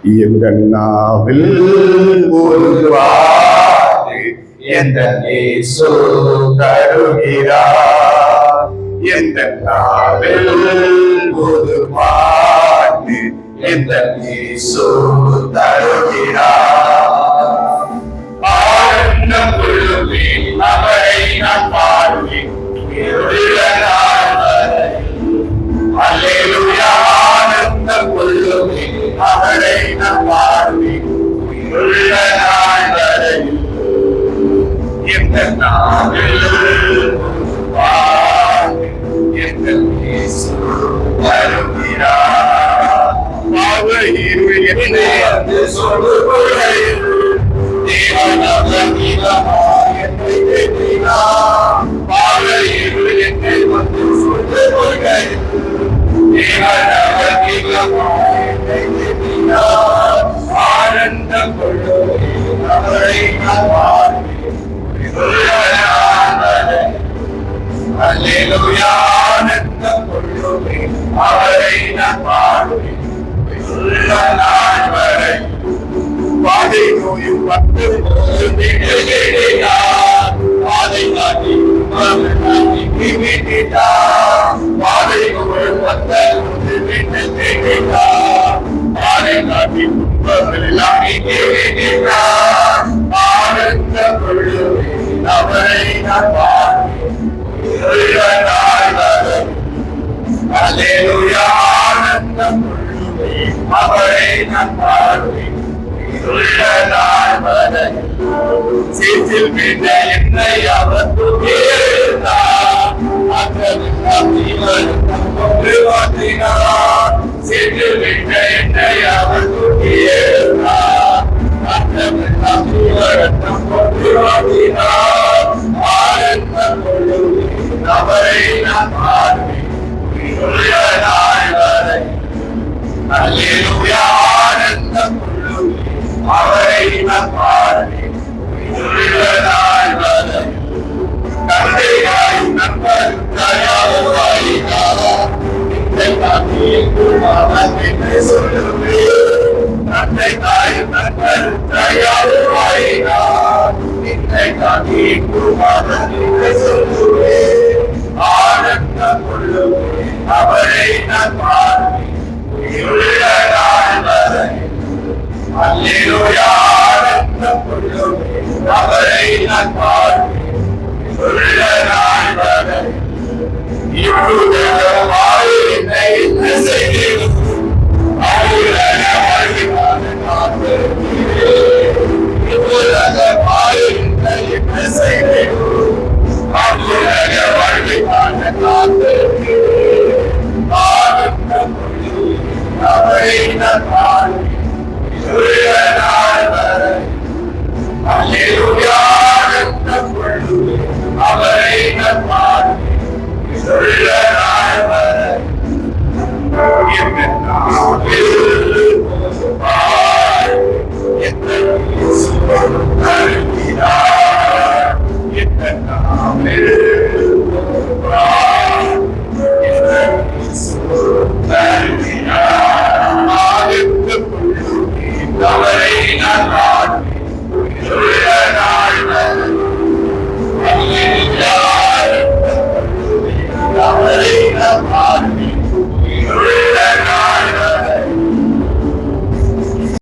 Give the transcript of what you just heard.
எங்கள் நாவில் ஒரு வார்த்தை எங்கள் இயேசு தருகிறார். எங்கள் நாவில் ஒரு வார்த்தை எங்கள் இயேசு தருகிறார். ஆனந்தம் கொள்ளுவேன் அவரை நான் பாடுவேன் அல்லேலூயா. ஆனந்தம் கொள்ளுவேன் அவரை நான் பாடுவேன் உயிருள்ள நாள் வரையில். எங்கள் நாவில் எங்கள் இயேசு வருகிறார். பாவ இருள் என்னை வந்து சொல்லுகையில் தேவன் அவர் நீளமாய் என்னை தேற்றினார். பாவ இருள் என்னை வந்து சொல்லுகையில் தேவன் அவர் நீளமாய் என்னை தேற்றினார். ஆனந்தம் கொள்ளுவேன் அவரை நான் பாடுவேன் உயிருள்ள நாள் வரையில். அல்லேலூயா. ஆனந்தம் கொள்ளுவேன் அவரை நான் பாடுவேன் உயிருள்ள நாள் வரையில். பாதை நோயும் பட்டு மீட்டார். பாதை காட்டி மீட்டார். பாதை நோயும் பட்டு மீட்டார். பாதை காட்டி எல்லாம் மீட்டார். ஆனந்தம் கொள்ளுவேன் அவரை நான் பாடுவேன் உயிருள்ள நாள் வரையில். அல்லேலூயா. ஆனந்தம் கொள்ளுவேன் அவரை நான் பாடுவேன் உயிருள்ள நாள் வரையில். சீற்றில் மீண்ட என்னை அவர் தூக்கியிருந்தார். சீற்றில் மீண்ட என்னை அவர் தூக்கியிருந்தார். ஆனந்தம் கொள்ளுவேன் அவரை நான் பாடுவேன் உயிருள்ள நாள் வரையில். அல்லேலூயா. ஆனந்தம் கொள்ளுவேன் அவரை நான் பாடுவேன் உயிருள்ள நாள் வரையில். தந்தையாய் நண்பரும் தயாராயினார். என்னை காட்டியும் அவன் என்று சொல்லுவேன். தந்தை தாயும் நண்பரும் தயாராயினார். என்னை காட்டியும் அவன் என்று சொல்லுவேன். ஆனந்தம் கொள்ளுவேன் அவரை நான் பாடுவேன் உயிருள்ள நாள் வரையில். அல்லேலூயா. ஆனந்தம் கொள்ளுவேன் அவரை நான் பாடுவேன் உயிருள்ள நாள் வரையில். இவ்வுலகமாய் என்னை என்ன செய்தேன் அவ்வுலக வாழ்விற்கான நான் பெறுகிறேன். இவ்வுலகமாய் என்னை என்ன செய்தேன் அவ்வுலக வாழ்விற்கான நான் பெறுகிறேன். ஆனந்தம் கொள்ளுவேன் அவரை நான் பாடுவேன் உயிருள்ள நாள் வரையில். அல்லேலூயா. ஆனந்தம் கொள்ளுவேன் அவரை நான் பாடுவேன் உயிருள்ள